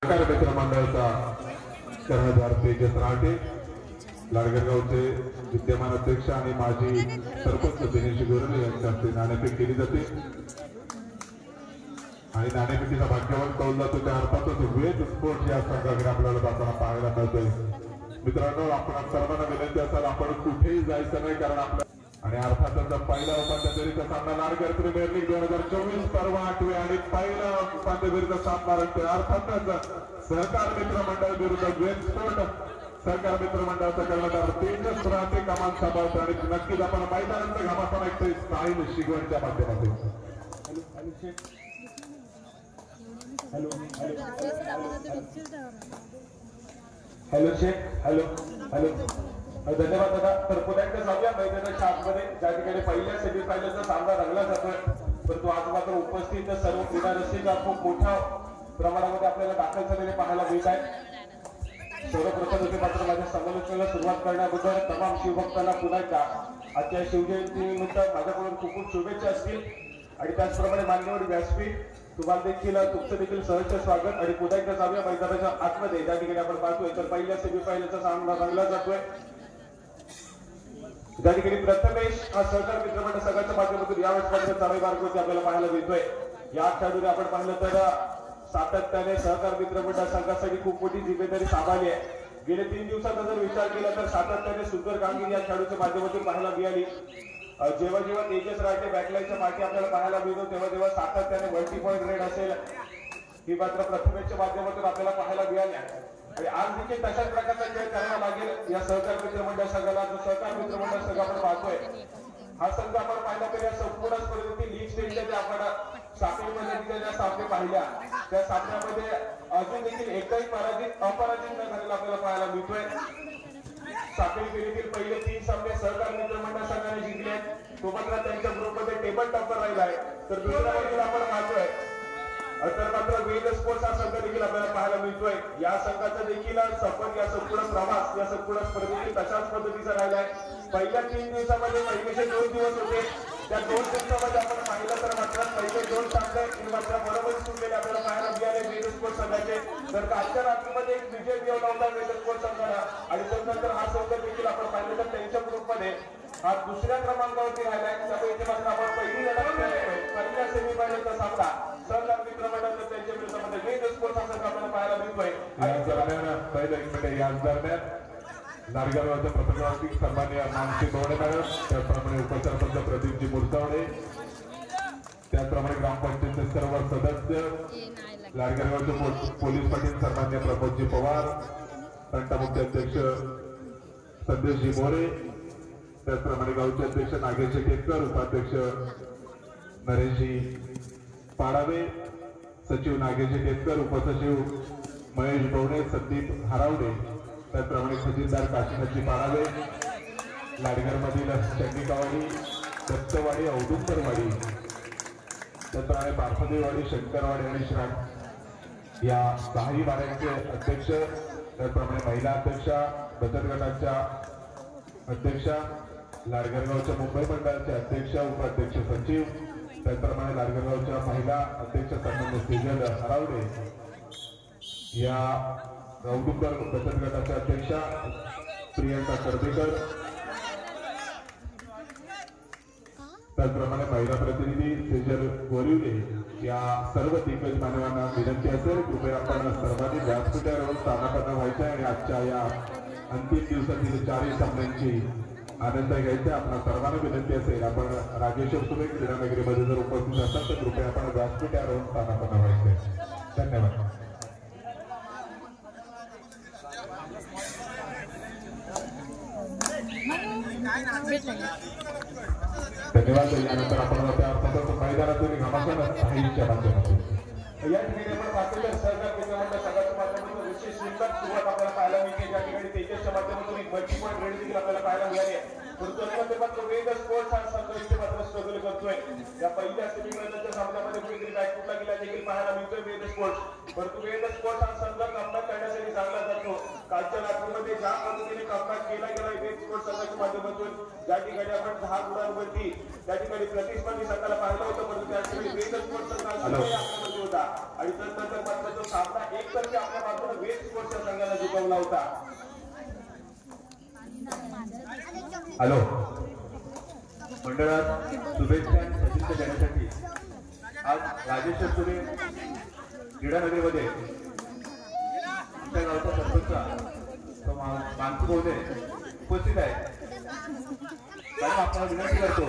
मित्र मंडळाचा कर्णधार तेजस राठे, लाडगरगावचे विद्यमान अध्यक्ष आणि माजी सरपंच दिनेश गोरले यांच्या हस्ते नाणेफेक केली जाते आणि नाणेफेकीचा भाग्यवान कौल जातो त्या अर्थातच वेद स्पोर्ट्स या संघाकडे आपल्याला जाताना पाहायला मिळतोय। मित्रांनो, आपण सर्वांना विनंती असाल आपण कुठेही जायचं नाही, कारण आपल्या आणि अर्थातच पहिला उपांत्य फेरीचा सामना लाडगर प्रीमियर लीग 2024 पर्व 8वे आणि पहिला उपांत्य फेरीचा सामना रंगतोय अर्थातच सहकार मित्र मंडळ विरुद्ध वेद स्पोर्ट। सहकार मित्र मंडळाचा कर्णधार तेजस राठे कमान सांभाळतो आणि नक्कीच आपण मैदानाचा घामासा ऐकतोय साहिल शिगवणच्या माध्यमातून। हॅलो शेख, हॅलो हॅलो धन्यवाद दादा। तर पुन्हा एकदा जाऊया मैदानाच्या आतमध्ये, ज्या ठिकाणी पहिल्या सेमीफायनलचा सामना रंगला जातोय, परंतु आज मात्र उपस्थित सर्व क्रीडा रसिक खूप मोठ्या प्रमाणामध्ये आपल्याला दाखल झालेले पाहायला मिळत आहे। सर्वप्रथम होते मात्र माझ्या समालोचनाला सुरुवात करण्याबद्दल तमाम शिवभक्तांना पुन्हा एकदा आजच्या शिवजयंतीनिमित्त माझ्याकडून खूप खूप शुभेच्छा असतील आणि त्याचप्रमाणे मान्यवर व्यासपीठ तुम्हाला देखील तुमचं देखील सहर्ष स्वागत। आणि पुन्हा एकदा जाऊया मैदानाच्या आतमध्ये, ज्या ठिकाणी आपण पाहतोय तर पहिल्या सेमीफायनलचा सामना रंगला जातोय, ज्या ठिकाणी प्रथमेश हा सहकार मित्र मंडळ संघाच्या माध्यमातून यावेळेस मात्र चालू मार्गावरती आपल्याला पाहायला मिळतोय। या खेळाडूने आपण पाहिलं तर सातत्याने सहकार मित्र मंडळ संघासाठी खूप मोठी जिम्मेदारी सांभाळली आहे। गेले 3 दिवसाचा जर विचार केला तर सातत्याने सुंदर कामगिरी या खेळाडूच्या माध्यमातून पाहायला मिळाली। जेव्हा जेव्हा तेजस राठे बॅकलाईनच्या मागे आपल्याला पाहायला मिळतो तेव्हा तेव्हा सातत्याने मल्टी पॉईंट रेड असेल ही मात्र प्रथमेशच्या माध्यमातून आपल्याला पाहायला मिळाल्या आणि आज देखील तशाच प्रकारचा खेळ करावा लागेल या सहकार मित्र मंडळ संघाला। जो सहकार मित्र मंडळ संघ आपण पाहतोय हा संघ आपण पाहिला तर या संपूर्ण स्पर्धेतील लीग स्टेजच्या ज्या आपण साखळीमध्ये ज्या सामने पाहिल्या त्या सामन्यामध्ये अजून देखील एकही अपराजित न झालेला आपल्याला पाहायला मिळतोय। साखळी फेरीतील पहिले 3 सामने सहकार मित्र मंडळ संघाने जिंकले, तो मात्र त्यांच्या ग्रुपमध्ये टेबल टॉपर राहिला आहे। तर दुसऱ्या बाजूला आपण पाहतोय तर मात्र वेद स्पोर्ट्स हा संघ देखील आपल्याला पाहायला मिळतोय। या संघाचा देखील सफर या संपूर्ण प्रवास या संपूर्ण स्पर्धेतील तशाच पद्धतीचा राहिला आहे। पहिल्या 3 दिवसामध्ये पहिलेचे 2 दिवस होते, त्या 2 दिवसामध्ये आपण पाहिलं तर मात्र पहिले 2 सामने मात्र बरोबर सुटलेले आपल्याला पाहायला मिळाले वेद स्पोर्ट्स संघाचे। तर कालच्या रात्रीमध्ये एक विजय मिळवला होता वेद स्पोर्ट्स संघाला आणि त्यानंतर हा संघ देखील आपण पाहिलं तर त्यांच्या ग्रुपमध्ये हा दुसऱ्या क्रमांकावरती राहिला आहे। त्यामुळे इथे मात्र आपण पहिल्या सेमीफायनलचा सामना सहकार मित्र मंडळाचा त्यांच्या विरोधामध्ये वेद स्पोर्ट्स हा संघ आपल्याला पाहायला मिळतोय। याच दरम्यान पहिलं एक मिनिट याच दरम्यान लाडगरगावच्या प्रथमाधिक सन्माननीय मानसी बोवडे मॅडम, त्याचप्रमाणे उपसरपंच प्रदीपजी मुरतावडे, त्याचप्रमाणे ग्रामपंचायतचे सर्व सदस्य, लाडगरगावचे पोलीस पाटील सन्माननीय प्रमोदजी पवार, तंटामुक्ती अध्यक्ष संदेशजी मोरे, त्याचप्रमाणे गावचे अध्यक्ष नागेश केतकर, उपाध्यक्ष नरेशजी पाडावे, सचिव नागेश केतकर, उपसचिव महेश बवणे, संदीप हरावडे, त्याचप्रमाणे खजिनदार काशीनाथजी पाडावे, लाडगरमधील चंडिकावाडी, दत्तवाडी, औदुंबरवाडी, त्याचप्रमाणे बारफदेवाडी, शंकरवाडी आणि श्राम या 6ही वाड्यांचे अध्यक्ष, त्याचप्रमाणे महिला अध्यक्षा, बचत गटाच्या अध्यक्षा, लाडगरगावच्या मुंबई मंडळाचे अध्यक्ष, उपाध्यक्ष सचिव, त्याचप्रमाणे लाडगरगावच्या महिला अध्यक्ष सन्माननीय सेजल हरावडे, या औदुंबर बचत गटाच्या अध्यक्षा प्रियंका कर्देकर, त्याचप्रमाणे महिला प्रतिनिधी सेजल गोरिवले, या सर्व दिग्गज मान्यवांना विनंती असेल कृपया आपण सर्वांनी व्यासपीठावर राहून स्थानापन्न व्हायचं आणि आजच्या या अंतिम दिवसातील 4ही सामन्यांची आनंद घ्यायचा। आपल्या सर्वांना विनंती असेल आपण राजेश्वर सुबे क्रीडानगरीमध्ये जर उपस्थित असाल तर कृपया आपण व्यासपीठावर राहून स्थानापन्न व्हायचे। धन्यवाद। धन्यवाद। यानंतर आपण त्या अर्थातच मैदानातून घमासान साहिलच्या माध्यमातून या ठिकाणी आपण पाहतो तर सहकार मित्र मंडळ संघाच्या माध्यमातून विशेष सुंदर सुरुवात आपल्याला पाहायला मिळते, ज्या ठिकाणी तेजसच्या माध्यमातून एक मल्टी पॉईंट रेड देखील आपल्याला पाहायला मिळाली आहे। परंतु मात्र वेद स्पोर्ट्स हा संघ इथे मात्र स्ट्रगल करतोय। या पहिल्या सेमीफायनलच्या सामन्यामध्ये कुठेतरी बॅकफुटला गेला देखील पाहायला मिळतोय वेद स्पोर्ट्स, परंतु वेद स्पोर्ट्स हा संघ कमबॅक करण्यासाठी चांगला जातो। कालच्या रात्रीमध्ये ज्या पद्धतीने कमबॅक केला गेला वेद स्पोर्ट्स संघाच्या माध्यमातून, ज्या ठिकाणी आपण 10 गुणांवरती त्या ठिकाणी प्रतिस्पर्धी संघाला पाहिलं होतं, परंतु त्या ठिकाणी वेद स्पोर्ट्स संघ होता आणि त्यानंतर मात्र तो सामना एकतर्फी आपल्या बाजूने वेद स्पोर्ट्सच्या संघाला जिंकवला होता. हॅलो मंडळात शुभेच्छा आणि सदिच्छा देण्यासाठी आज राजेश सुरे क्रीडानगरीमध्ये आमच्या गावचा सरपंच मानसी बोलणे उपस्थित आहे. कारण आपल्याला विनंती करतो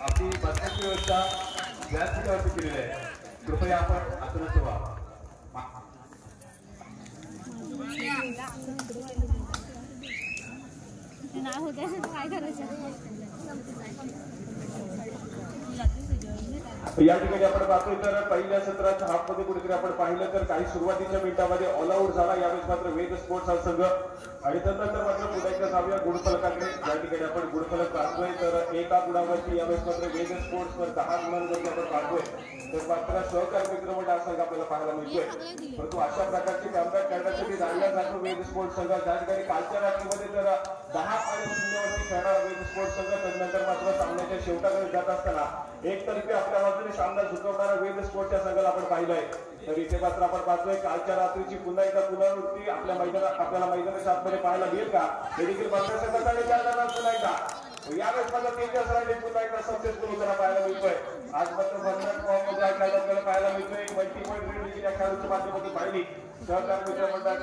आपली बसण्याची व्यवस्था व्यासपीठावरती केलेली आहे. कृपया आपण आसनस्थ व्हा. काय करायचं या ठिकाणी आपण पाहतोय तर पहिल्या सत्राच्या हाफ मध्ये कुठेतरी आपण पाहिलं तर काही सुरुवातीच्या मिनिटांमध्ये ऑल आउट झाला. यावेळेस मात्र वेद स्पोर्ट्स हा संघ आणि त्यानंतर मात्र पुन्हा एकदा जाऊया गुणफलकाकडे. या ठिकाणी आपण गुणफलक पाहतोय तर एका गुणावरती यावेळेस मात्र वेद स्पोर्ट्स वर 10 गुणांवरती आपण पाहतोय तर मात्र सहकार मित्र मंडळ हा संघ आपल्याला पाहायला मिळतोय. परंतु अशा प्रकारचे कामकाज करण्यासाठी जाणला जातो वेद स्पोर्ट्स संघ. ज्या ठिकाणी कालच्या रात्रीमध्ये तर 10-0 वरती खेळणारा वेद स्पोर्ट्स संघ त्यानंतर मात्र सामन्याच्या शेवटाकडे जात असताना एकतर्फी आपल्या बाजूने सामना झुकवणारा वेद स्पोर्ट्सच्या संघाला आपण पाहिलंय. तर इथे मात्र आपण पाहतोय कालच्या रात्रीची पुन्हा एकदा पुनरावृत्ती आपल्याला मैदानाच्या आतमध्ये पाहायला मिळेल का हे देखील पुन्हा एकदा यावेळेस मात्र 3 सरांनी पुन्हा एकदा सक्सेसफुल होताना पाहायला मिळतोय. आज मात्र आपल्याला पाहायला मिळतोय एक मल्टीपॉइंट रीड देखील या खेळाडूच्या माध्यमातून पाहिली. सहकार मित्र मंडळ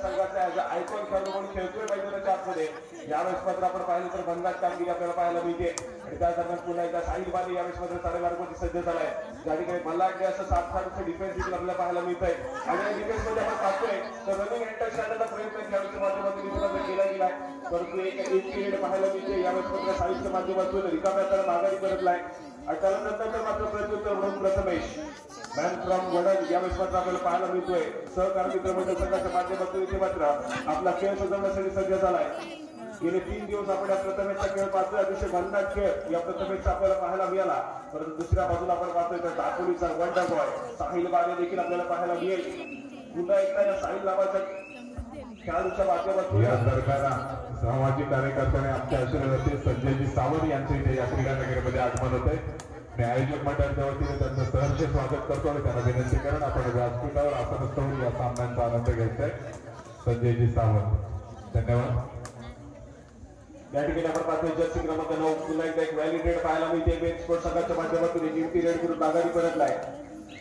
संघाचा आयकॉन खेळाडू म्हणून खेळतोय मैदानाच्या आतमध्ये. यावेळेस मात्र आपण पाहिलं तर भंगार कामगिरी आपल्याला पाहायला मिळते आणि त्या दरम्यान पुन्हा एकदा साहिल बाली यावेळेस मात्र 4.5 सज्ज झालाय. ज्या ठिकाणी मल्लाकडे असं 7 खेळाडूचं डिफेन्स देखील आपल्याला पाहायला मिळतंय आणि या डिफेन्स मध्ये आपण पाहतोय तर रनिंग एंटर करण्याचा प्रयत्न खेळाडूच्या माध्यमातून केला गेलाय. परंतु एक पिरियड पाहायला मिळते. यावेळेस मात्र साहिलच्या माध्यमातून रिकाम्या तर माघारी परतलाय आणि त्यानंतर मात्र प्रत्युत्तर म्हणून प्रथमेश मॅन फ्रॉम वडन यावेळेस मात्र आपल्याला पाहायला मिळतोय. सहकार मित्र मंडळ संघाच्या माध्यमातून इथे मात्र आपला खेळ सजवण्यासाठी सज्ज झालाय. गेले 3 दिवस आपण या प्रथमेशचा खेळ पाहतोय. अतिशय भन्नाट खेळ या प्रथमेशचा आपल्याला पाहायला मिळाला. परंतु दुसऱ्या बाजूला आपण पाहतोय तर दापोलीचा वंडर बॉय साहिल बाले देखील आपल्याला पाहायला मिळेल. पुन्हा एकदा या साहिल नावाच्या खेळाडूच्या माध्यमातून या दरम्यान सामाजिक कार्यकर्त्याने आमच्या आशीर्वादाचे संजयजी सावंत यांचे इथे या क्रीडानगरीमध्ये आगमन होत आहे. मी आयोजक मंडळाच्या वतीने त्यांचं सहर्ष स्वागत करतो आणि त्यांना विनंती करून आपण व्यासपीठावर आसनस्थ होऊन या सामन्यांचा आनंद घ्यायचा आहे. संजयजी सावंत धन्यवाद. या ठिकाणी आपण पाहतोय जर्सी क्रमांक 9 पुन्हा एकदा एक व्हॅलिडेट पाहायला मिळते. वेद स्पोर्ट्स संघाच्या माध्यमातून एक पिरियड करून माघारी परतलाय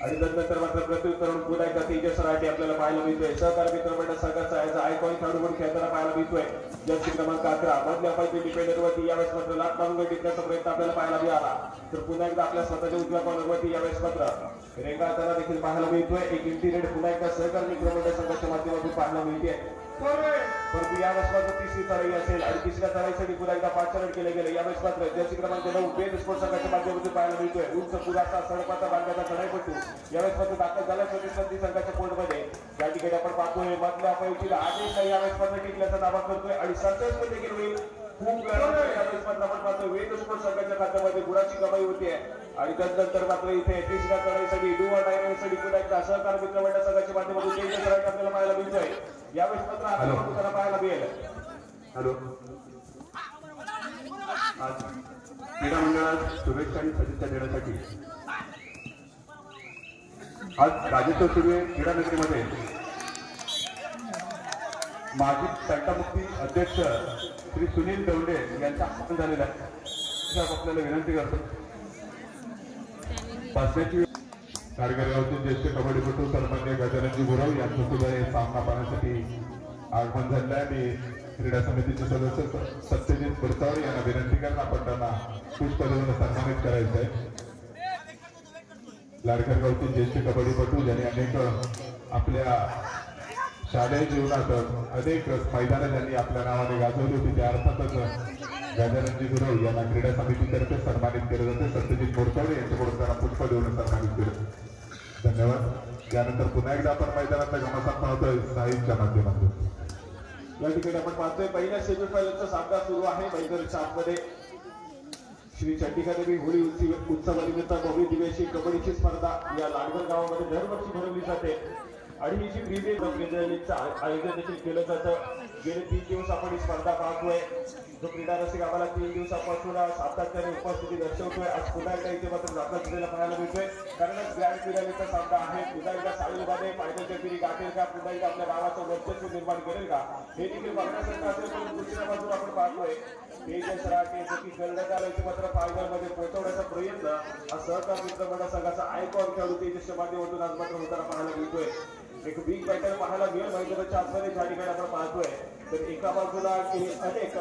आणि त्यानंतर मात्र प्रत्युत्तर पुन्हा एकदा तेजस राठी आपल्याला पाहायला मिळतोय. सहकार मित्र मंडळ संघाचा याचा आयकॉन खेळाडू म्हणून खेळताना पाहायला मिळतोय. जर्सी क्रमांक 11 मधल्या पाहिजे डिफेंडरवरती यावेळेस मात्र लाट मारून टिकण्याचा प्रयत्न आपल्याला पाहायला मिळाला. तर पुन्हा एकदा आपल्या स्वतःच्या उजव्या कॉर्नरवरती यावेळेस मात्र रेंगाळताना देखील पाहायला मिळतोय. एक इंटिरेड पुन्हा एकदा सहकार मित्र मंडळ संघाच्या माध्यमातून पाहायला मिळते. परंतु यावेळेस मात्र तिसरी चढाई असेल आणि तिसऱ्या चढाईसाठी पुन्हा एकदा 5 रन केले गेले. यावेळेस मात्र जर्सी क्रमांक 9 वेद स्पोर्ट्स संघाच्या माध्यमातून पाहायला मिळतोय. उंच पुराचा सडपाचा बांधण्याचा चढाईपटू यावेळेस मात्र दाखल झाला प्रतिस्पर्धी संघाच्या कोर्टमध्ये. या ठिकाणी आपण पाहतोय मधल्या पैकीला आदेश यावेळेस मात्र टिकल्याचा दावा करतोय आणि सक्सेसफुल देखील होईल. खूप यावेळेस मात्र आपण पाहतोय वेद स्पोर्ट्स संघाच्या खात्यामध्ये गुणाची कमाई होती आहे आणि त्यानंतर मात्र इथे तिसऱ्या चढाईसाठी डू ऑर डाय साठी पुन्हा एकदा सहकार मित्र मंडळ संघाच्या माध्यमातून तेजस राठी आपल्याला पाहायला मिळतोय. यावेळेस मात्र आपल्याला पाहायला मिळेल. हॅलो आज क्रीडा मंडळात शुभेच्छा आणि सदिच्छा देण्यासाठी आज राजेश्वर सुर्वे क्रीडानगरीमध्ये माजी तंटामुक्ती अध्यक्ष श्री सुनील दौंडे यांचा आगमन झालेला आहे. आपल्याला विनंती करतो बसण्याची. कारगिरगावचे ज्येष्ठ कबड्डीपटू सन्मान्य गजाननजी गुरव यांचं सुद्धा हे सामना पाहण्यासाठी आगमन झालेलं आहे. मी क्रीडा समितीचे सदस्य सत्यजित बुरसावर यांना विनंती करून आपण त्यांना पुष्प देऊन सन्मानित करायचं आहे. लाडकरगावचे ज्येष्ठ कबड्डीपटू ज्यांनी अनेक आपल्या शालेय जीवनात अनेक मैदानं ज्यांनी आपल्या नावाने गाजवली होती त्या अर्थातच गजाननजी गुरव यांना क्रीडा समितीतर्फे सन्मानित केलं जाते. सत्यजित बोरसावळे यांच्याकडून त्यांना पुष्प देऊन सन्मानित केलं. धन्यवाद. त्यानंतर पुन्हा एकदा आपण मैदानाचा घमासान पाहतोय साहिलच्या माध्यमातून. या ठिकाणी आपण पाहतोय पहिल्या सेमीफायनलचा सामना सुरू आहे. मैदानाच्या आतमध्ये श्री चंडिका देवी होळी उत्सवानिमित्त भव्य दिवशी कबड्डीची स्पर्धा या लाडगर गावामध्ये दरवर्षी भरवली जाते आणि ही जी प्रीमियर लीगचं आयोजन देखील केलं जातं. गेले 3 दिवस आपण ही स्पर्धा पाहतोय. जो क्रीडा रसिक आम्हाला 3 दिवसापासून सातत्याने उपस्थिती दर्शवतोय. आज पुन्हा एकदा इथे मात्र आपल्या क्रीडेला पाहायला मिळतोय. कारण ग्रँड फिनालेचा सामना आहे. पुन्हा एकदा साईलमध्ये फायनलच्या फेरी गाठेल का, पुन्हा एकदा आपल्या नावाचं वर्चस्व निर्माण करेल का, हे देखील बघण्यासारखं असेल. पण दुसऱ्या बाजूला आपण पाहतोय तेजस राठी जो की कर्णधार इथे मात्र फायनलमध्ये पोहोचवण्याचा प्रयत्न हा सहकार मित्रमंडळ संघाचा आयकॉन खेळाडू तेजसच्या माध्यमातून आज मात्र होताना पाहायला मिळतोय. एक बिग बॅटल पाहायला मिळेल मैदानाच्या आतमध्ये ज्या ठिकाणी आपण पाहतोय. तर एका बाजूला अनेक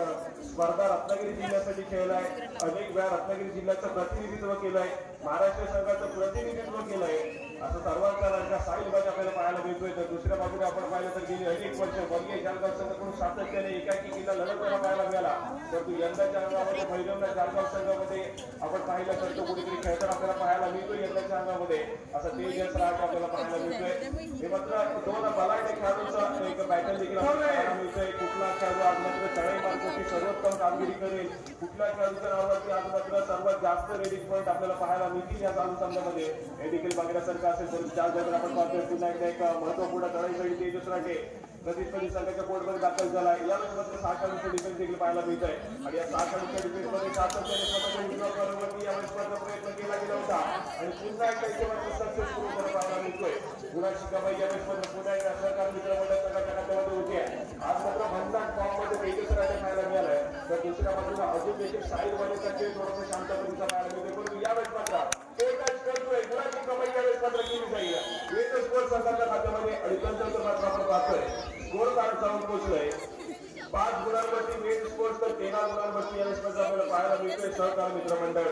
स्पर्धा रत्नागिरी जिल्ह्यासाठी खेळलाय, अनेक वेळा रत्नागिरी जिल्ह्याचं प्रतिनिधित्व केलंय, महाराष्ट्र संघाचं प्रतिनिधित्व केलंय, असं सर्वांचा राजा साईलबाज आपल्याला पाहायला मिळतोय. तर दुसऱ्या बाजूला आपण पाहिलं तर गेली अनेक वर्ष वर्गीय जालगाव संघाकडून सातत्याने एकाकी किल्ला लढवताना पाहायला मिळाला. परंतु यंदाच्या अंगामध्ये पहिल्यांदा जालगाव संघामध्ये आपण पाहिलं तर तो कुठेतरी खेळताना आपल्याला पाहायला मिळतोय. यंदाच्या अंगामध्ये असं तेजस राठ आपल्याला पाहायला मिळतोय. हे मात्र 2 बलाढ्य खेळाडूंचा एक बॅटल देखील पाहायला मिळतोय. कुठला खेळाडू आज मात्र चढाई मार्गाची सर्वोत्तम कामगिरी करेल, कुठल्या खेळाडूच्या नावावरती आज मात्र सर्वात जास्त रेडिंग पॉईंट आपल्याला पाहायला मिळतील या चालू सामन्यामध्ये, हे देखील बघण्यासारखं असेल. तर ज्या जगात आपण पाहतोय पुन्हा एकदा एक महत्वपूर्ण चढाईसाठी तेजस राठे प्रतिस्पर्धी संघाच्या कोर्टमध्ये दाखल झाला. यावेळेस मात्र 6 खेळाडूंचं डिफेन्स देखील पाहायला मिळत आहे. आणि या 6 खेळाडूंच्या डिफेन्समध्ये सातत्याने स्वतःच्या उजव्या कॉर्नरवरती यावेळेस मात्र प्रयत्न केला गेला होता आणि पुन्हा एकदा इथे मात्र सक्सेसफुल होताना पाहायला मिळतोय. गुणाची कमाई यावेळेस मात्र पुन्हा एकदा सहकार मित्रमंडळ संघाच्या खात्यामध्ये होती आहे. आज मात्र भन्नाट फॉर्ममध्ये तेजस राठे पाहायला मिळालाय. तर दुसऱ्या बाजूला अजून देखील साईलमध्ये खेळ थोडंसं शांतपणेचा पाहायला मिळते. परंतु यावेळेस मात्र करतोय गुणाची कमाई यावेळेस मात्र केली जाईल वेद स्पोर्ट्स संघाच्या खात्यामध्ये. आणि नंतर मात्र आपण पाहतोय स्कोर कार्ड जाऊन पोहोचलोय 5 गुणांवरती वेद स्पोर्ट्स, तर 13 गुणांवरती यावेळेस मात्र आपल्याला पाहायला मिळतोय सहकार मित्रमंडळ.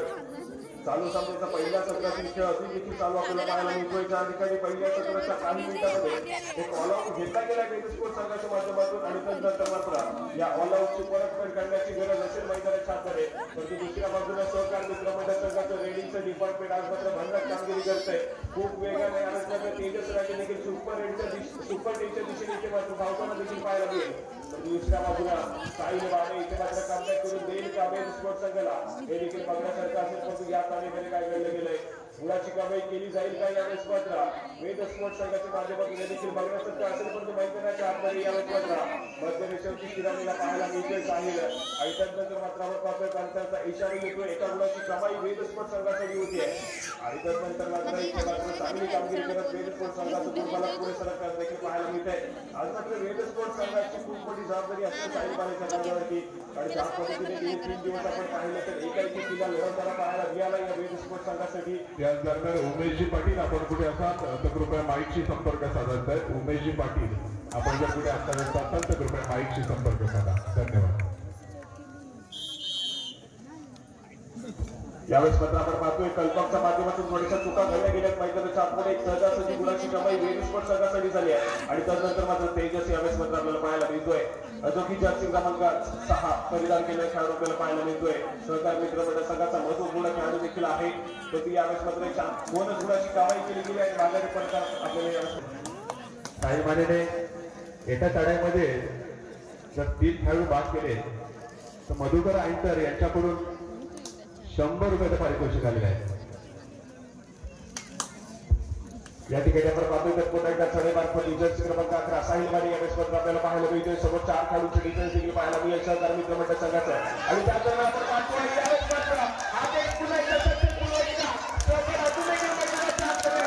चालू सामन्याचा पहिल्या सत्रातील खेळ अजून देखील चालू आपल्याला पाहायला मिळतोय. ज्या ठिकाणी पहिल्या सत्राच्या काही मिनिटांमध्ये एक ऑल आउट घेतला गेला वेद स्पोर्ट्स संघाच्या माध्यमातून आणि नंतर मात्र या ऑल आउटची परतफेड करण्याची गरज असेल मैदानाच्या आतमध्ये. परंतु दुसऱ्या बाजूला सहकार मित्रमंडळ संघाचं रेडिंगचं डिपार्टमेंट आज मात्र भन्नाट कामगिरी करतंय. खूप वेगाने आणि तेजस राठी देखील सुपर 10च्या दिशेने इथे मात्र धावताना देखील पाहायला मिळेल. तर दुसऱ्या बाजूला साईल बाबे इथे मात्र कमबॅक करून देईल का वेद स्पोर्ट्स संघाला, हे देखील बघण्यासारखं असेल. परंतु या तालीमध्ये काय घडलं गेलंय, गुणाची कमाई केली जाईल का यावेळेस मात्र वेद स्पोर्ट्स संघाच्या माध्यमातून हे देखील बघण्यासारखं असेल. परंतु मैदानाच्या आतमध्ये यावेळेस मात्र मध्यरेषेवरती शिरामीला पाहायला मिळतोय साहिल. आणि त्यानंतर मात्र आपण पाहतोय पंचांचा इशारा येतोय. एका गुणाची कमाई वेद स्पोर्ट्स संघासाठी होती आहे. आणि त्यानंतर मात्र इथे मात्र चांगली कामगिरी करत वेद स्पोर्ट्स संघाचं दुर्बला पुढे सरकताना देखील पाहायला मिळत आहे. आज मात्र वेद स्पोर्ट्स संघाची खूप मोठी जबाबदारी असते साहिल बालेच्या खांद्यावरती. आणि ज्या पद्धतीने गेले 3 दिवस आपण पाहिलं तर एकाएकी किल्ला लढवताना पाहायला मिळाला या वेद स्पोर्ट्स संघासाठी. याच दरम्यान उमेशजी पाटील आपण कुठे असाल तर कृपया माईकशी संपर्क साधायचा आहे. उमेशजी पाटील आपण जर कुठे असाल तर कृपया माईकशी संपर्क साधा. धन्यवाद. यावेळेस मात्र आपण पाहतोय कल्पकच्या माध्यमातून थोड्याशा चुका घडल्या गेल्यात. मैदानाच्या आतमध्ये एक सहजासहजी गुणाची कमाई वेद स्पोर्ट्स संघासाठी झाली आहे. आणि त्यानंतर मात्र तेजस यावेळेस मात्र आपल्याला पाहायला मिळतोय. अजोकी जर्सी क्रमांक 6 परिधान केलेला खेळाडू आपल्याला पाहायला मिळतोय. सहकार मित्रमंडळ संघाचा महत्वपूर्ण खेळाडू देखील आहे. तर ती यावेळेस मात्र एक 2 गुणाची कमाई केली गेली आणि माघारी पडतात आपल्याला साई मानेने एका चढाईमध्ये जर 3 खेळाडू बाद केले तर मधुकर आईंतर यांच्याकडून 100 रुपयाचं पारितोषिक आलेलं आहे. या ठिकाणी आपण पाहतोय तर पुन्हा एकदा चढाई मार्फत जर्सी क्रमांक 11 साहिल माने यावेळेस मात्र आपल्याला पाहायला मिळतोय. सोबत 4 खेळाडूंचे डिफेन्स देखील पाहायला मिळेल सहकार मित्रमंडळ संघाचं. आणि त्यानंतर आपण पाहतोय यावेळेस मात्र आज एक पुन्हा एकदा सक्सेसफुल होईल सहकार अजून एक मैदानाच्या आतमध्ये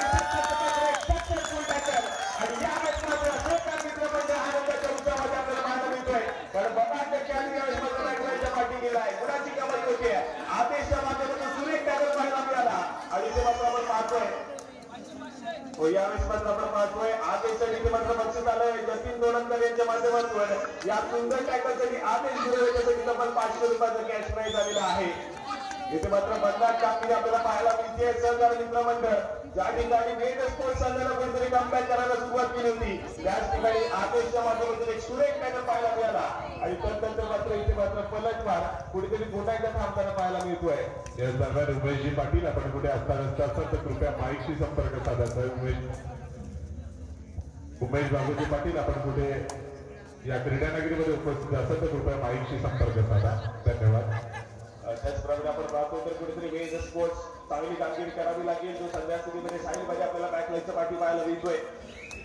सक्सेसफुल टॅकल. आणि यावेळेस मात्र सहकार मित्रमंडळ आनंदाच्या उत्सवामध्ये आपल्याला पाहायला मिळतोय. कारण बघा खेळाडू यावेळेस मात्र नागराच्या पाठी गेलाय. गुणाची कमाई होते. आदेशच्या माध्यमातून सुरेख टॅकल पाहायला मिळाला. आणि ते मात्र आपण पाहतोय यावेळेस मात्र आपण पाहतोय आदेशासाठी मात्र बक्षीस आलंय जतीन दोनंकर यांच्या माध्यमातून. या सुंदर टॅकलसाठी आदेश गुरवेच्यासाठी तब्बल 500 रुपयाचं कॅश प्राइज आलेला आहे. इथे मात्र बदलाट कामगिरी आपल्याला पाहायला मिळते. सहकार मित्रमंडळ ज्या ठिकाणी वेद स्पोर्ट्स संघाला कोणतरी कमबॅक करायला सुरुवात केली होती त्याच ठिकाणी आदेशच्या माध्यमातून एक सुरेख टॅकल पाहायला मिळाला. आणि त्यानंतर मात्र इथे मात्र पलटवार कुठेतरी पुन्हा एकदा थांबताना पाहायला मिळतोय. या दरम्यान उमेशजी पाटील आपण कुठे असता तर कृपया माईकशी संपर्क साधायचा आहे. उमेश बाबूजी पाटील आपण कुठे या क्रीडानगरीमध्ये उपस्थित असाल तर कृपया माईकशी संपर्क साधा. धन्यवाद. त्याचप्रमाणे आपण पाहतो तर कुठेतरी वेद स्पोर्ट्स चांगली कामगिरी करावी लागेल. जो सध्या स्थितीमध्ये साहिल बाजे आपल्याला बॅकलाईनच्या पाठी पाहायला मिळतोय.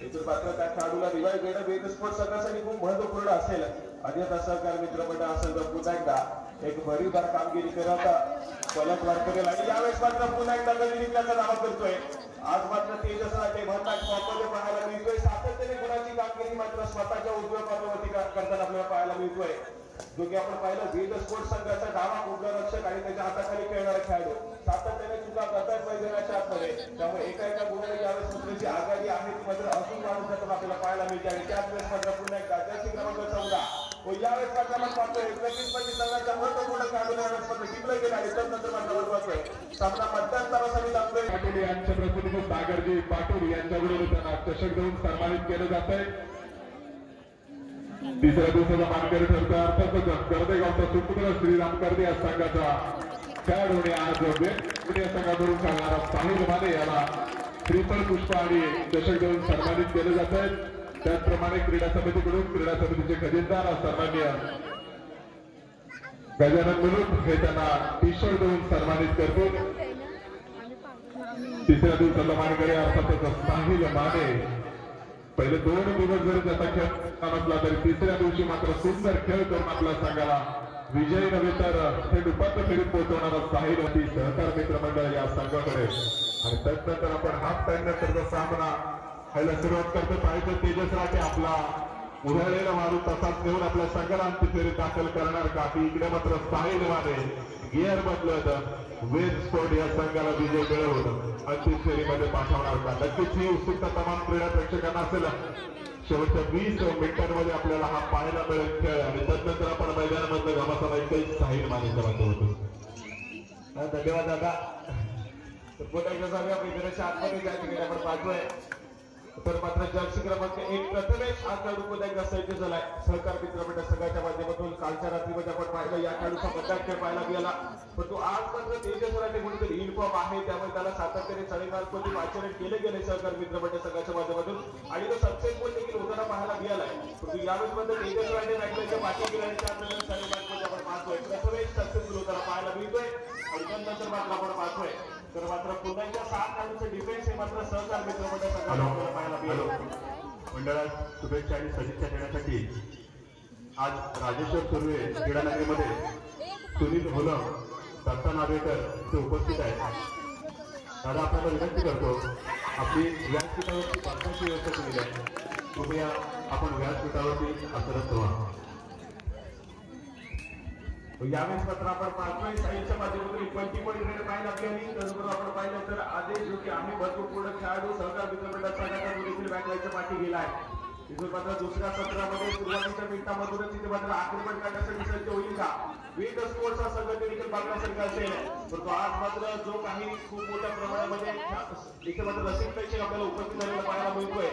इथून मात्र त्या खेळाडूला रिवाईव्ह देणं वेद स्पोर्ट्स संघासाठी खूप महत्वपूर्ण असेल. अन्यथा सहकार मित्र मंडळ असेल तर पुन्हा एकदा एक भरीवदार कामगिरी करत पलटवार करेल आणि यावेळेस मात्र पुन्हा एकदा गडी जिंकण्याचा दावा करतोय. आज मात्र तेजस राटे भरनाट फॉर्ममध्ये पाहायला मिळतोय. सातत्याने गुणाची कामगिरी मात्र स्वतःच्या उजव्या पार्श्वती करताना आपल्याला पाहायला मिळतोय. जो की आपण पाहिलं वेद स्पोर्ट्स संघाचा डावा उग्ररक्षक आणि त्याच्या हाताखाली खेळणारा खेळाडू सातत्याने चुका करतात मैदानाच्या आतमध्ये. त्यामुळे एका गुणाने यावेळेस मात्र जी आघाडी आहे ती मात्र अजून वाढून जाताना आपल्याला पाहायला मिळते. आणि त्याच वेळेस मात्र पुन्हा एकदा जर्सी क्रमांक 14 व यावेळेस मात्र आपण पाहतोय 21 संघाच्या महत्वपूर्ण खेळाडूने यावेळेस मात्र टिकलं गेलं आणि त्यानंतर मात्र महत्वाचं सामना मध्यंतरासाठी लागतोय. पाटील यांच्या प्रतिनिधी सागरजी पाटील यांच्याकडून त्यांना चषक देऊन सन्मानित केलं जात आहे. तिसऱ्या दिवसाचा मानकरी ठरतोय अर्थातच कर्देगावचा सुपुत्र श्रीराम कर्दे या संघाचा खेळाडूने आज वेगवेगळ्या संघाकडून खेळणारा साहिल माने याला ट्रिपल पुष्प आणि चषक देऊन सन्मानित केले जात आहे. त्याचप्रमाणे क्रीडा समितीकडून क्रीडा समितीचे खजिनदार सन्माननीय गजानन मुलुक हे त्यांना टी शर्ट देऊन सन्मानित करतील. तिसऱ्या दिवसाचा मानकरी अर्थातच साहिल माने पहिले 2 दिवस जरी त्याचा खेळ नसला तरी तिसऱ्या दिवशी मात्र सुंदर खेळ करून आपल्या संघाला विजयी नव्हे तर थेट उपांत्य फेरीत पोहोचवणारा साहिल होती सहकार मित्र मंडळ या संघाकडे. आणि त्यानंतर आपण हाफ टाइम नंतरचा सामना व्हायला सुरुवात करतो. पाहिजे तेजस राटे आपला उधळलेला मारू तसाच घेऊन आपल्या संघाला अंतिम फेरीत दाखल करणार का की इकडे मात्र साहिल माने गिअर बदलत वेद स्पोर्ट या संघाला विजय मिळवून अंतिम फेरीमध्ये पाठवणार का. नक्कीच ही उत्सुकता तमाम क्रीडा प्रेक्षकांना असेल. शेवटच्या 20 मिनिटांमध्ये आपल्याला हा पाहायला मिळेल खेळ आणि त्यानंतर आपण मैदानामधलं घमासाला एकच साहिल मानेचा वाटत होतो. धन्यवाद दादा. तर पुन्हा एकदा जाऊया मैदानाच्या आतमध्ये त्या ठिकाणी आपण पाहतोय. तर मात्र जर्सी क्रमांक 1 प्रथमेश हा खेळाडू पुन्हा एकदा सज्ज झालाय. सहकार मित्र मंडळ संघाच्या माध्यमातून कालच्या रात्रीमध्ये आपण पाहिलं या खेळाडूचा मतदार खेळ पाहायला मिळाला. परंतु आज मात्र तेजस राटे कुठेतरी इन्फॉर्म आहे त्यामुळे त्याला सातत्याने चढेमारपती आचरण केले गेले सहकार मित्र मंडळ संघाच्या माध्यमातून आणि तो सक्सेसफुल देखील होताना पाहायला मिळालाय. परंतु यावेळेस मात्र तेजस राटे मॅचच्या पाठी गेल्याने त्यानंतर चढेमारपती आपण पाहतोय. प्रथमेश सक्सेसफुल होताना पाहायला मिळतोय आणि त्यानंतर मात्र आपण पाहतोय तर मात्र पुन्हा एकदा 7 खेळाडूंचे डिफेन्स हे मात्र सहकार मित्र मंडळ संघाला पाहायला मिळालं. मंडळात शुभेच्छा आणि सदिच्छा देण्यासाठी आज राजेश्वर सुर्वे क्रीडानगरीमध्ये सुनील होलम दत्ता नावेकर ते उपस्थित आहेत. दादा आपल्याला विनंती करतो आपली व्यासपीठावरती बसण्याची व्यवस्था केलेली आहे. कृपया आपण व्यासपीठावरती आसनस्थ व्हा. यावेळेस मात्र आपण पाहतोय साईडच्या माध्यमातून 20 पॉईंट रेड पाहायला आपल्याला. त्याचबरोबर आपण पाहिलं तर आदेश जो की आम्ही महत्वपूर्ण खेळाडू सहकार मित्र मंडळ संघाचा देखील बॅकलाईनच्या पाठी गेला आहे. तिथून मात्र दुसऱ्या सत्रामध्ये सुरुवातीच्या मिनिटामधूनच तिथे मात्र आक्रमण करण्यासाठी सज्ज होईल का वेद स्पोर्ट्स हा संघ देखील बघण्यासारखा असेल. परंतु आज मात्र जो काही खूप मोठ्या प्रमाणामध्ये इथे मात्र रसिक प्रेक्षक आपल्याला उपस्थित झालेला पाहायला मिळतोय.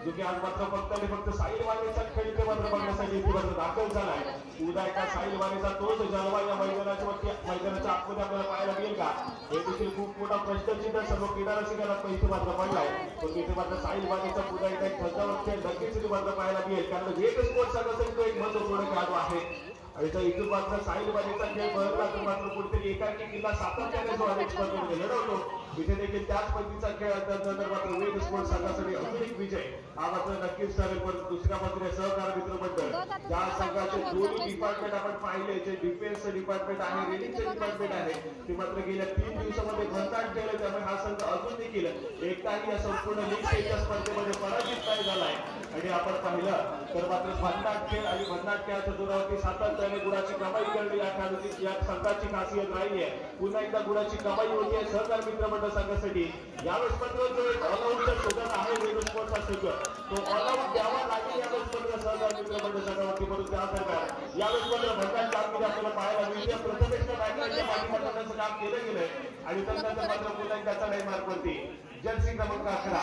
जो की आज मात्र फक्त साहिल मानेचा खेळ इथे मात्र बघण्यासाठी इथे मात्र दाखल झालाय. उद्या एका साहिल मानेचा तोच जलवा या मैदानाच्या आतमध्ये आपल्याला पाहायला मिळेल का हे देखील खूप मोठा प्रश्नचिन्ह सर्व क्रीडा रसिकांना इथे मात्र पडलाय. पण इथे मात्र साहिल मानेचा पुन्हा एकदा एक ठसावर खेळ नक्कीच इथे मात्र पाहायला मिळेल कारण वेद स्पोर्ट्स संघाचा तो एक महत्वपूर्ण खेळाडू आहे. आणि त्या इथून मात्र साहिल मानेचा खेळ बदलला तर मात्र कुठेतरी एकाकी किल्ला सातत्याने जो अनेक स्पर्धेमध्ये लढवतो इथे देखील त्याच पद्धतीचा खेळ त्यानंतर मात्र वेद स्पोर्ट्स संघासाठी अजून एक विजय हा मात्र नक्कीच ठरेल. पण दुसऱ्या बाजूने सहकार मित्र मंडळ ज्या संघाचे दोन्ही डिपार्टमेंट आपण पाहिले जे डिफेन्स डिपार्टमेंट आहे रेडिंगचे डिपार्टमेंट आहे ते मात्र गेल्या 3 दिवसामध्ये भरताट केलं. त्यामुळे हा संघ अजून देखील एकदाही या संपूर्ण लीग स्टेजच्या स्पर्धेमध्ये पराजित नाही झालाय. आणि आपण पाहिलं तर मात्र भन्नाट खेळ आणि भन्नाट खेळाच्या जोरावरती सातत्याने गुणाची कमाई करणे या खेळाडूची या संघाची खासियत राहिली आहे. पुन्हा एकदा गुणाची कमाई होती आहे सहकार मित्र मंडळ संघासाठी. यावेळेस मात्र जो एक ऑलआउटचा शोधत आहे वेद स्पोर्ट्सचा संघ तो ऑलआउट द्यावा लागेल यावेळेस मात्र सहकार मित्र मंडळ संघावरती. म्हणून त्या सरकार यावेळेस मात्र भन्नाट कामगिरी आपल्याला पाहायला मिळते. प्रथमेशच्या बॅकलाईनच्या पाठीमागण्याचं काम केलं गेलंय आणि त्यानंतर मात्र पुन्हा एकदा चढाईमारपती जर्सी क्रमांक 11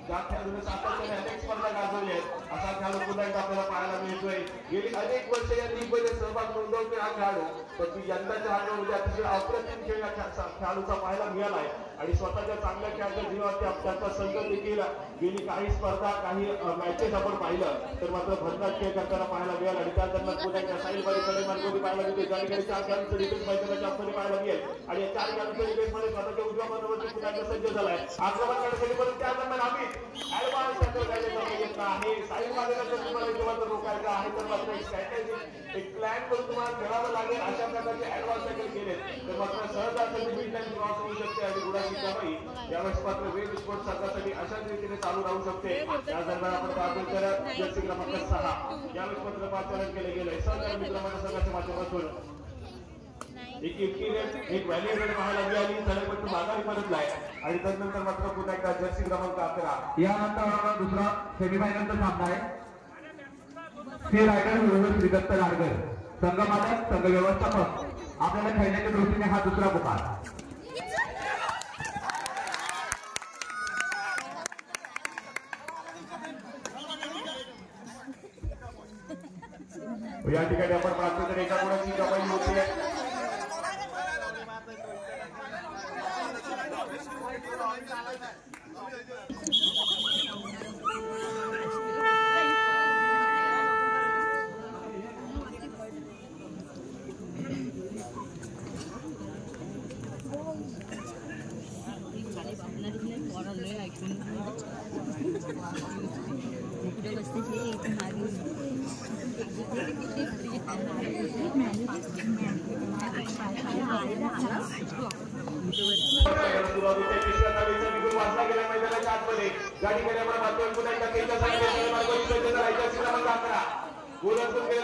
ज्या खेळाडूने सातत्याने अनेक स्पर्धा गाजवल्या आहेत असा खेळाडू पुन्हा एकदा आपल्याला पाहायला मिळतोय. गेली अनेक वर्ष या लीगमध्ये सहभाग नोंदवतोय हा खेळाडू परंतु यंदाच्या हातामध्ये अतिशय अप्रतिम खेळ या खेळाडूचा पाहायला मिळाला आहे आणि स्वतःच्या चांगल्या खेळाच्या जीवावरती आपल्याचा संघ देखील गेली काही स्पर्धा काही मॅचेस आपण पाहिलं तर मात्र भरनाट खेळ करताना पाहायला मिळाला आणि त्या दरम्यान पुन्हा एकदा साहिल बारीकडे मार्गोदी पाहायला मिळते ज्या ठिकाणी 4 खेळाडूंचं डिफेन्स मैदानाच्या आतमध्ये पाहायला मिळेल आणि या 4 खेळाडूंच्या डिफेन्समध्ये स्वतःच्या उजव्या बाजूवरती पुन्हा एकदा सज्ज झालाय आक्रमण करण्यासाठी परत त्या दरम्यान अमित ऍडव्हान्स टॅकल करण्याचा प्रयत्न आहे साहिल बारीकडे तुम्हाला जेव्हा रोखायचं आहे तर मात्र एक स्ट्रॅटेजी एक प्लॅन करून तुम्हाला खेळावं लागेल अशा प्रकारचे ऍडव्हान्स टॅकल केले तर मात्र सहज असेल मिड लाईन क्रॉस होऊ शकते आणि गुणाची कमाई यावेळेस मात्र वेग स्पोर्ट्स संघासाठी अशाच रीतीने चालू राहू शकते त्या दरम्यान आपण पाहतो तर जर्सी क्रमांक 6 यावेळेस मात्र पाचारण केले गेले सहकारी मित्र संघाच्या माध्यमातून एक एक व्हॅल्यू रेट पाहायला मिळाली सलगपट्टू माघारी परतलाय आणि त्यानंतर मात्र पुन्हा एकदा जर्सी क्रमांक 11 यानंतर दुसरा सेमीफायनलचा सामना आहे श्री रायगड विरुद्ध श्री दत्त लाडकर संघ मालक संघ व्यवस्थापक आपल्याला खेळण्याच्या दृष्टीने हा दुसरा पुकार या ठिकाणी आपण पाहतो तर एका गुणाची कमाई होते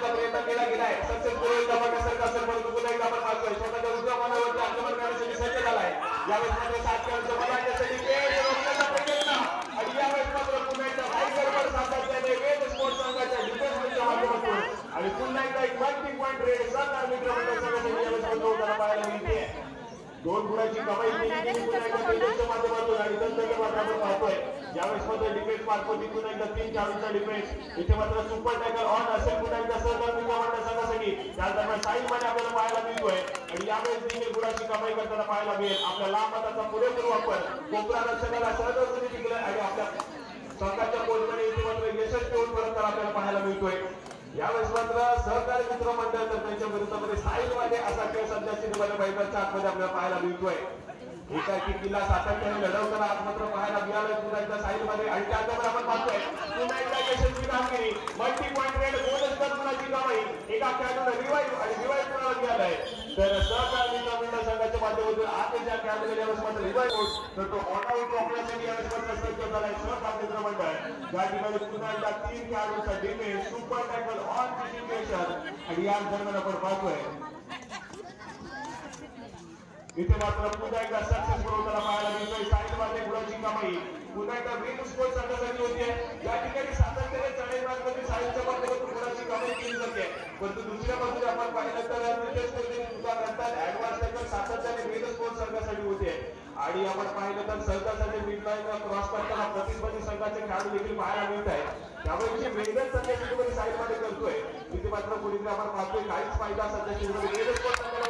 प्रयत्न केला गेलाय सक्सेसफुल पुन्हा आपण पाहतोय स्वतःच्या उजव्या मानावरती आक्रमण करण्यासाठी सज्ज झालाय यावेळेस मात्र 7 खेळाडूंचा बलाढ्यासाठी रोखण्याचा प्रयत्न आणि यावेळेस मात्र पुन्हा एकदा हायगडवर सातत्याने वेद स्पोर्ट्स संघाच्या डिफेन्सच्या माध्यमातून आणि पुन्हा एकदा एक मल्टी पॉइंट रेड सहकार मित्र मंडळ संघासाठी यावेळेस होताना पाहायला मिळते 2 गुणाची कमाई केली पुन्हा एकदा तेजसच्या माध्यमातून आणि नंतर मात्र आपण पाहतोय यावेळेस मात्र डिफेन्स मार्फत पुन्हा एकदा 3 खेळाडूंचा डिफेन्स इथे मात्र सुपर टॅकल ऑन असेल पुन्हा एकदा सहकार मित्र मंडळ संघासाठी त्या दरम्यान साईल मध्ये आपल्याला पाहायला मिळतोय आणि यावेळेस देखील गुणाची कमाई करताना पाहायला मिळेल आपल्या लांब हाताचा पुरेपूर वापर कोपरा रक्षकाला सहज जिंकलं आणि आपल्या संघाच्या कोचमध्ये इथे मात्र यशस्वी होऊन परत आपल्याला पाहायला मिळतोय यावेळेस मात्र सहकारी मित्र मंडळ तर त्यांच्या विरुद्धामध्ये साईल मध्ये असा खेळ सध्या सिनेमाच्या मैदानाच्या आतमध्ये आपल्याला पाहायला मिळतोय एका किल्ला सातत्याने लढवताना आज मात्र पाहायला मिळालं पुन्हा एकदा साईल मध्ये आणि त्यानंतर आपण पाहतोय पुन्हा एकदा यशस्वी कामगिरी मल्टी पॉइंट रेड बोनस कर गुणाची कमाई एका खेळाडूला रिवाईव्ह आणि रिवाईव्ह कुणाला मिळालाय तर सहकारी मित्र मंडळ संघाच्या माध्यमातून आज ज्या खेळाडूला यावेळेस मात्र रिवाईव्ह तर तो ऑन आउट रोखण्यासाठी यावेळेस मात्र सज्ज झालाय सहकारी मित्र मंडळ या ठिकाणी पुन्हा एकदा 3 खेळाडूंचा defence super tackle on situation आणि या दरम्यान आपण पाहतोय इथे मात्र पुन्हा एकदा सक्सेसफुल होताना पाहायला मिळतोय साईल मध्ये गुणाची कमाई पुन्हा एकदा वेग स्पोर्ट्स संघासाठी होते या ठिकाणी सातत्याने चढाईमार्गामध्ये साईलच्या माध्यमातून गुणाची कमाई केली जाते परंतु दुसऱ्या बाजूने आपण पाहिलं तर ऍडव्हान्स टॅकल सातत्याने वेग स्पोर्ट्स संघासाठी होते आणि आपण पाहिलं तर सहकासाठी मिडलाईन क्रॉस करताना प्रतिस्पर्धी संघाचे खेळाडू देखील पाहायला मिळत आहेत त्यामुळे जे वेगळ्याच संघाची साईल मध्ये करतोय तिथे मात्र पुढे आपण पाहतोय काहीच फायदा सध्याची वेग स्पोर्ट्स संघाला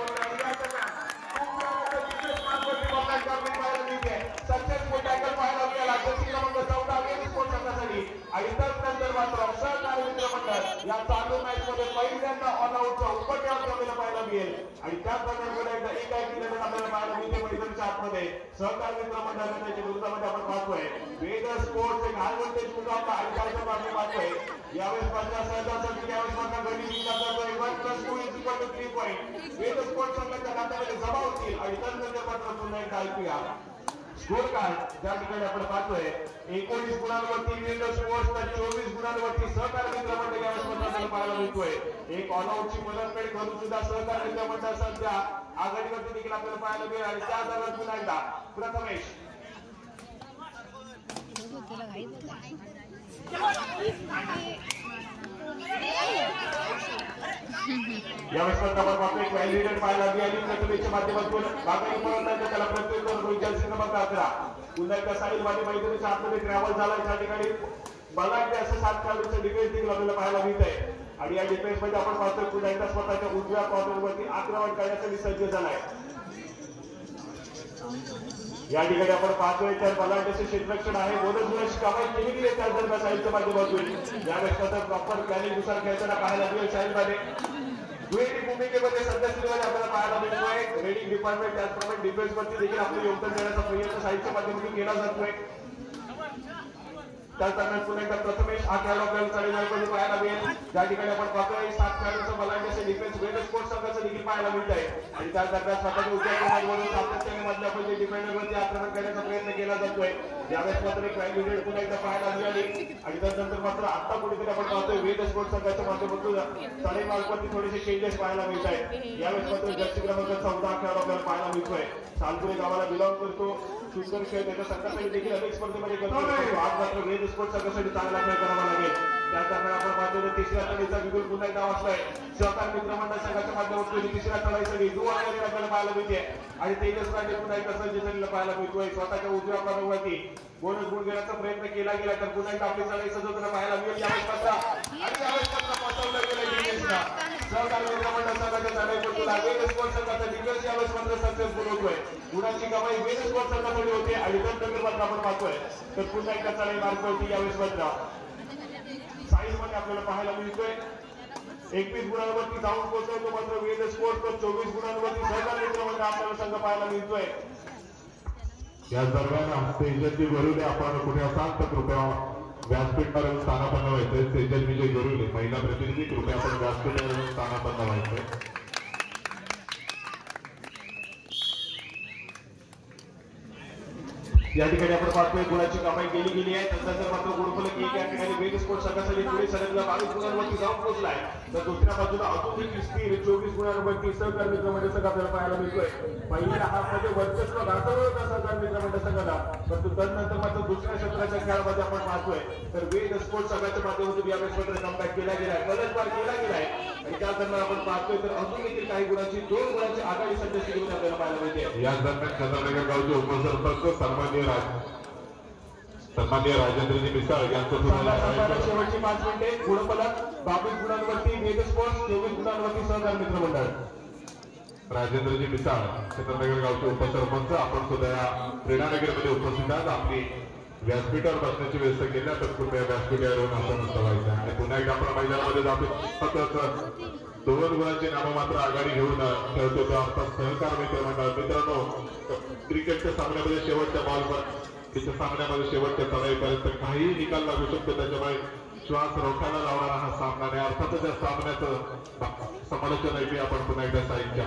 सक्सेसफुल टॅकल पाहायला मिळाला जर्सी क्रमांक 14 वेग स्पोर्ट्स संघासाठी आणि त्यानंतर मात्र सहकारी मित्र मंडळ या चालू मॅच मध्ये पहिल्यांदा ऑल आउटचा उपक्रम आपल्याला पाहायला मिळेल आणि त्याचप्रमाणे एकदा एका किल्ल्याने आपल्याला पाहायला मिळते मैदानाच्या आतमध्ये सहकारी मित्र मंडळ त्याच्या विरोधामध्ये आपण पाहतोय वेग स्पोर्ट्स एक हाय व्होल्टेज मुकाबला आणि त्याच्यावर आपण पाहतोय यावेळेस मात्र सहजासाठी यावेळेस मात्र गडी जिंकला जातोय 1+2 = 3 पॉईंट वेग स्पोर्ट्स संघाच्या खात्यामध्ये जमा होतील आणि त्यानंतर मात्र पुन्हा एकदा ऐकूया स्कोर कार्ड ज्या ठिकाणी आपण पाहतोय 19 गुणांवरती वेग स्पोर्ट्स तर 24 गुणांवरती सहकारी मित्र मंडळ यावेळेस आपल्याला पाहायला मिळतोय एक ऑल आउटची मदतपेढी करून सुद्धा सहकारी मित्र मंडळ सध्या आघाडीवरती देखील आपल्याला पाहायला मिळेल आणि त्या दरम्यान पुन्हा एकदा प्रथमेश यावेळेस आपण पाहतोय एक व्हॅलिडेट पाहायला मिळाली प्रथमेशच्या माध्यमातून बाकी पर्यंत त्याला प्रत्युत्तर जर्सी क्रमांक 11 पुन्हा एकदा साईल मध्ये मैदानाच्या आतमध्ये ट्रॅव्हल झाला त्या ठिकाणी बलाढ्य असं 7 खेळाडूंचं डिफेन्स देखील आपल्याला पाहायला मिळत आहे आणि या डिफेन्स मध्ये आपण पाहतोय पुन्हा एकदा स्वतःच्या उजव्या कॉर्नरवरती आक्रमण करण्यासाठी सज्ज झालाय. या ठिकाणी आपण पाहतोय तर बलाढ्याचे क्षेत्ररक्षण आहे. बोनस कामाई केली गेली त्या दरम्यान साईडच्या माध्यमातून यावेळेस मात्र प्रॉपर प्लॅनिंग नुसार खेळताना पाहायला मिळेल. साईडमध्ये दुहेरी भूमिकेमध्ये सध्या सुरुवात आपल्याला पाहायला मिळतोय. रेडिंग डिपार्टमेंट त्याचप्रमाणे डिफेन्स वरती देखील आपलं योगदान देण्याचा प्रयत्न साईडच्या माध्यमातून केला जातोय. त्याच दरम्यान पुन्हा एकदा प्रथमेश हा खेळाडू आपल्याला चाळीमध्ये पाहायला मिळेल. ज्या ठिकाणी आपण पाहतोय 7 खेळाडूंचा बलाढ्याचे डिफेन्स वेद स्पोर्ट्स संघाचं देखील पाहायला मिळत आहे. आणि त्याच दरम्यान स्वतःच्या उद्या कोणावरून सातत्याने मधल्या आपण जे डिफेंडरवरती आक्रमण करण्याचा प्रयत्न केला जातोय. यावेळेस मात्र एक क्राईम युनिट पुन्हा एकदा पाहायला मिळाली. आणि त्यानंतर मात्र आता कुठेतरी आपण पाहतोय वेद स्पोर्ट्स संघाच्या माध्यमातून साडे मार्कवरती थोडेसे चेंजेस पाहायला मिळत आहेत. यावेळेस मात्र जर्सी क्रमांक 14 खेळाडू आपल्याला पाहायला मिळतोय. सालपुरे गावाला बिलॉंग करतो. सुंदर खेळ त्याच्या संघासाठी देखील अनेक स्पर्धेमध्ये करतो. आज मात्र वेद स्पोर्ट्स संघासाठी चांगला खेळ करावा लागेल. त्या दरम्यान आपण पाहतो तर तिसऱ्या तळीचा विपुल पुन्हा एकदा वाचलाय. सहकार मित्रमंडळ संघाच्या माध्यमातून तिसऱ्या तळाईसाठी दुवारी आपल्याला पाहायला मिळते. आणि तेजस राजे पुन्हा एकदा सज्ज झालेला पाहायला मिळतोय. स्वतःच्या उजव्या कॉर्नरवरती बोनस गुण घेण्याचा प्रयत्न केला गेला तर पुन्हा एकदा आपली चढाई सजवताना पाहायला मिळेल. यावेळेस मात्र पाठवलं गेलं डिफेन्सला. सहकार मित्रमंडळ संघाच्या चढाईपटूला वेद स्पोर्ट्स संघाचा डिफेन्स यावेळेस मात्र सक्सेसफुल होतोय. गुणाची कमाई वेद स्पोर्ट्स संघाकडे होते. आणि त्यानंतर मात्र आपण पाहतोय तर पुन्हा एकदा चढाई मार्क होती. यावेळेस मात्र साईज मध्ये आपल्याला पाहायला मिळतोय. 21 गुणांवरती जाऊन पोहोचवतो मात्र वेद स्पोर्ट्स तर 24 गुणांवरती सहकार मित्रमंडळ आपल्याला संघ पाहायला मिळतोय. या दरम्यान सेजलजी गरुडे आपण कुठे असाल तर कृपया व्यासपीठावर स्थानापन्न व्हायचंय. सेजल विजय गरुडे महिला प्रतिनिधी कृपया आपण व्यासपीठावर स्थानापन्न व्हायचंय. या ठिकाणी आपण पाहतोय गुणाची कमाई केली गेली आहे. त्यानंतर मात्र गुणफलक एक या ठिकाणी वेद स्पोर्ट्स संघासाठी पुढे सरकला 22 गुणांवरती जाऊन पोहोचलाय. तर दुसऱ्या बाजूला अजून एक स्थिर 24 गुणांवरती सहकार मित्रमंडळ संघ आपल्याला पाहायला मिळतोय. पहिल्या हाफमध्ये वर्चस्व गाजवलं होतं सहकार मित्रमंडळ संघाला. परंतु त्यानंतर मात्र दुसऱ्या क्षेत्राच्या खेळामध्ये आपण पाहतोय तर वेद स्पोर्ट्स संघाच्या माध्यमातून यावेळेस मात्र कमबॅक केला गेलाय. पलटवार केला गेलाय. आणि त्या दरम्यान आपण पाहतोय तर अजून देखील काही गुणांची 2 गुणांची आघाडी सध्या स्थितीमध्ये आपल्याला पाहायला मिळते. या दरम्यान चंद्रनगर गावचे उपसरपंच सन्माननीय राजेंद्रजी मिसाळ यांचं शेवटची 5 मिनिटे. गुणफलक 22 गुणांवरती वेद स्पोर्ट्स, 24 गुणांवरती सहकार मित्रमंडळ. राजेंद्रजी मिसाळ चंद्रनगर गावचे उपसरपंच आपण सुद्धा या क्रीडानगरमध्ये उपस्थित आहात. आपली व्यासपीठावर बसण्याची व्यवस्था केली तर कृपया व्यासपीठावरून आपण व्हायचं. आणि पुन्हा एकदा आपण मैदानामध्ये जातो. 2 गुणांची नाममात्र आघाडी घेऊन खेळतो तो अर्थात सहकार मित्रमंडळ. मित्रांनो क्रिकेटच्या सामन्यामध्ये शेवटच्या बॉलवर तिच्या सामन्यामध्ये शेवटच्या चढाईपर्यंत काहीही निकाल लागू शकतो. त्याच्यामुळे श्वास रोखायला लावणारा हा सामना आणि अर्थातच या सामन्याचं समालोचन आहे आपण पुन्हा एकदा साईडच्या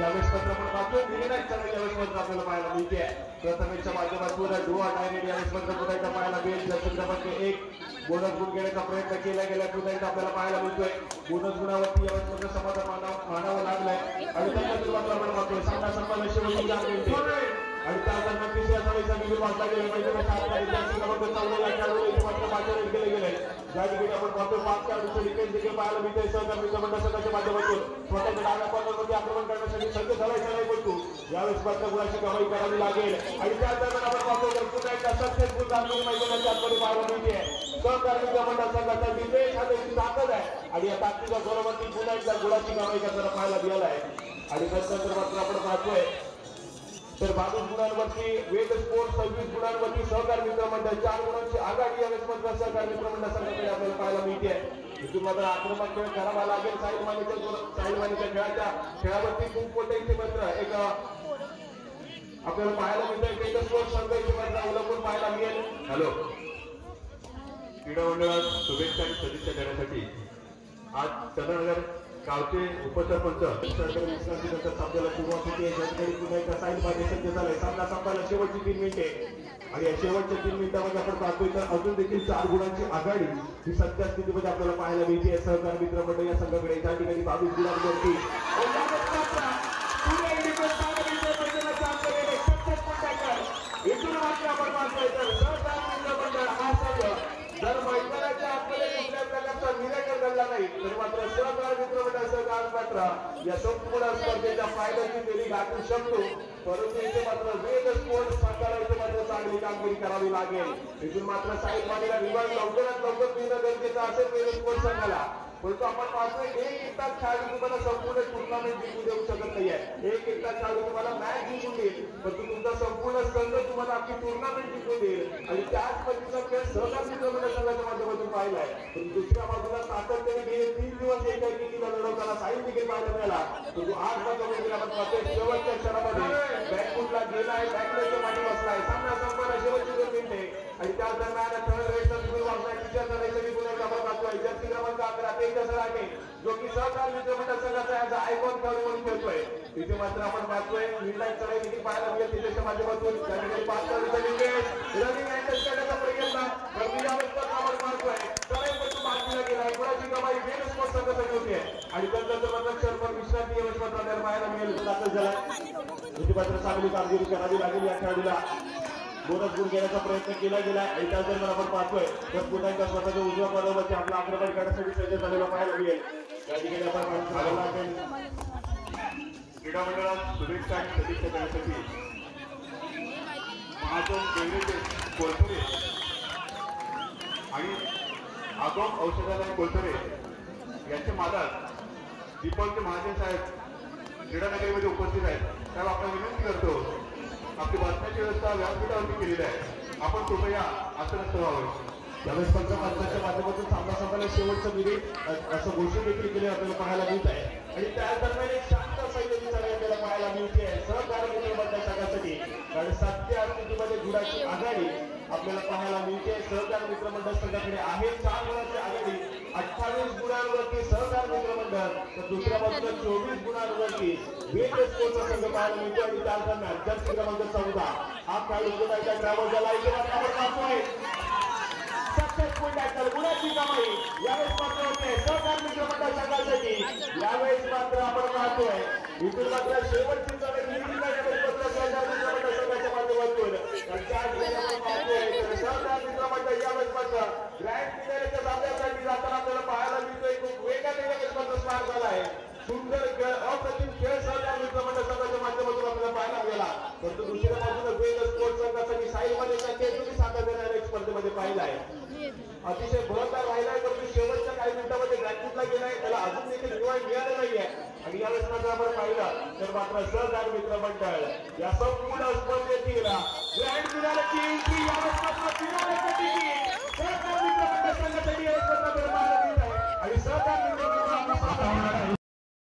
यावेळेस पत्र आपण पाहतोय निर्णायक चढाई यावेळेस पत्र आपल्याला पाहायला मिळते. प्रथमेशच्या माध्यमातून डुआ डायरेक्ट यावेळेस पत्र पुन्हा एकदा पाहायला मिळेल. जर्सी क्रमांक 1 बोनस गुण घेण्याचा प्रयत्न केला गेला. पुन्हा एकदा आपल्याला पाहायला मिळतोय. बोनस गुणावरती यावेळेस पत्र समाधान मानावं लागलाय. आणि त्याच्यातून मात्र आपण पाहतोय सामना संपला शेवटी आणि त्या दरम्यान तिसऱ्या चढाईचा बिंदू वाचला गेला. मैदानाच्या जर्सी क्रमांक 14 या खेळाडू इथे मात्र पाचारण केले गेले. ज्या ठिकाणी आपण पाहतो 5 खेळाडूंचे डिफेन्स देखील पाहायला मिळते. सहकार मित्रमंडळ संघाच्या माध्यमातून स्वतःच्या डाव्या कॉर्नरमध्ये आक्रमण करण्यासाठी सज्ज झालाय बघतो. यावेळेस मात्र गुणाची कमाई करावी लागेल. आणि त्या दरम्यान आपण पाहतो तर पुन्हा एकदा सक्सेसफुल दाखवून मैदानाच्या आतमध्ये पाहायला मिळते. सहकार मित्रमंडळ संघाचा डिफेन्स हा देखील ताकद आहे. आणि या ताकदीच्या जोरावरती पुन्हा एकदा गुणाची कमाई करताना पाहायला मिळाला आहे. आणि त्यानंतर मात्र आपण पाहतोय तर 22 गुणांवरती वेद स्पोर्ट्स, 26 गुणांवरती सहकार मित्रमंडळ. 4 गुणांची आघाडी यावेळेस मात्र सहकार मित्रमंडळ संघाकडे आपल्याला पाहायला मिळते. इथून मात्र आक्रमक खेळ करावा लागेल. साईडमानीच्या खेळावरती खूप मोठे इथे मात्र एक आपल्याला पाहायला मिळतंय. वेद स्पोर्ट्स संघ इथे मात्र अवलंबून पाहायला मिळेल. हॅलो क्रीडा मंडळात शुभेच्छा आणि सदिच्छा देण्यासाठी आज चंद्रनगर गावचे उपसरपंच आपल्याला सुरुवात होती. पुन्हा एकदा साईड मध्ये सज्ज झालाय. सामना संपायला शेवटची 3 मिनिटे. आणि या शेवटच्या 3 मिनिटांमध्ये आपण पाहतोय तर अजून देखील 4 गुणांची आघाडी ही सध्या स्थितीमध्ये आपल्याला पाहायला मिळते. सहकार मित्रमंडळ या संघाकडे त्या ठिकाणी 22 गुणांवरती इथून मात्र आपण पाहतोय तर सहकार मित्रमंडळ हा संघ जर मैदानाच्या आतमध्ये कुठल्या प्रकारचा निराकरण घडला नाही तर मात्र सहकार मित्रमंडळ सहकार मात्र या संपूर्ण स्पर्धेच्या फायद्याची फेरी गाठू शकतो. परंतु इथे मात्र वेद स्पोर्ट्स संघाला इथे मात्र चांगली कामगिरी करावी लागेल. इथून मात्र साईड मानेला रिवाइज लवकरात लवकर मिळणं गरजेचं असेल वेद स्पोर्ट्स संघाला. परंतु आपण पाहतोय एक तास खेळाडू तुम्हाला संपूर्ण टुर्नामेंट जिंकून देऊ शकत नाहीये. एक तास खेळाडू तुम्हाला मॅच जिंकून देईल, परंतु तुमचा संपूर्ण संघ तुम्हाला आपली टुर्नामेंट जिंकून देईल. आणि त्याच पद्धतीचा खेळ सहकार मित्रमंडळ संघाच्या माध्यमातून पाहिलाय. पण दुसऱ्या बाजूला सातत्याने गेले 3 दिवस एकाएकीला लढवताना साई देखील पाहायला मिळाला. परंतु आज मात्र आपण पाहतोय शेवटच्या क्षणामध्ये बॅकफुटला गेलाय, बॅकलेटच्या मागे बसलाय. सामना संपला, शेवटची 2 मिनिटे आणि त्या दरम्यान थर्ड रेसचा सुरू वाजलाय. तिच्या रेसचा निघून आपण पाहतोय जर्सी क्रमांक 11 तेजस राणे जो की सहकार मित्रमंडळ संघाचा याचा आयकॉन खेळाडू म्हणून खेळतोय. तिथे मात्र आपण पाहतोय मिडलाईन चढाई देखील पाहायला मिळेल तिच्या माध्यमातून. त्या ठिकाणी 5 रनिंग अँडर्स करण्याचा प्रयत्न आपण पाहतोय. चढाईपासून बाजूला गेलाय, कोणाची कमाई वेल स्पोर्ट संघासाठी होती आणि त्यानंतर मात्र पण विश्रांती यवतमाळ आपल्याला पाहायला मिळेल दाखल झाला. तिथे मात्र चांगली कामगिरी करावी लागेल या खेळाडूला. बोनस गुण घेण्याचा प्रयत्न केला गेला आणि त्याच दरम्यान आपण पाहतोय तर पुन्हा एकदा स्वतःच्या उजव्या पायावरती आपला आक्रमण करण्यासाठी सज्ज झालेला पाहायला मिळेल. त्या ठिकाणी आपण क्रीडा मंडळात शुभेच्छा आणि सदिच्छा करण्यासाठी महाजन देवरेचे कोलथरे आणि आगोम औषधालय कोलथरे यांचे मालक दीपक महाजन साहेब क्रीडानगरीमध्ये उपस्थित आहेत. साहेब आपण विनंती करतो आपली बसण्याची व्यवस्था व्यासपीठावरती केलेली आहे, आपण कृपया आसनस्थ व्हावे. यावेळेस पंचमार्गाच्या माध्यमातून सामना संपला, शेवटचं मिनिट असं घोषित देखील केले आपल्याला पाहायला मिळत आहे. आणि त्या दरम्यान एक शांत सैन्याची चढाई आपल्याला पाहायला मिळते सहकार मित्रमंडळ संघासाठी. कारण 7 ते 8 स्थितीमध्ये गुणाची आघाडी आपल्याला पाहायला मिळते. सहकार मित्रमंडळ संघाकडे आहे 4 गुणांची आघाडी. 28 गुणांवरती सहकार मित्रमंडळ तर दुसऱ्या बाजूला 24 गुणांवरती वेद स्पोर्टचा संघ पाहायला मिळतो. आणि त्या दरम्यान जर्सी क्रमांक 14 हा खेळाडू गुणाच्या ग्राउंड झाला. इथे आपण पाहतोय सक्सेसफुल टॅकल, गुणाची कमाई यावेळेस मात्र होते सहकार मित्रमंडळ संघासाठी. यावेळेस मात्र आपण पाहतोय इथून मात्र शेवटची चढाई सहकार मित्रमंडळ संघाच्या माध्यमातून सहकार मित्रमंडळ यावेळेस मात्र ग्रँड फिनालेच्या सामन्यासाठी जाताना आपल्याला पाहायला मिळतोय. खूप वेगाने यावेळेस मात्र स्टार्ट झाला आहे. सुंदर अप्रतिम खेळ सहकार मित्रमंडळ संघाच्या माध्यमातून आपल्याला पाहायला मिळाला. परंतु दुसऱ्या बाजूला वेद स्पोर्ट्स संघासाठी साईमध्ये तुम्ही साकार देणाऱ्या स्पर्धेमध्ये पाहिला आहे. अतिशय बळदार राहिलाय, परंतु शेवटच्या काही मिनिटांमध्ये बॅकफुटला गेलाय, त्याला अजून देखील रिवाइंड मिळालं नाहीये. आणि यावेळेस मात्र आपण पाहिलं तर मात्र सहकार मित्रमंडळ या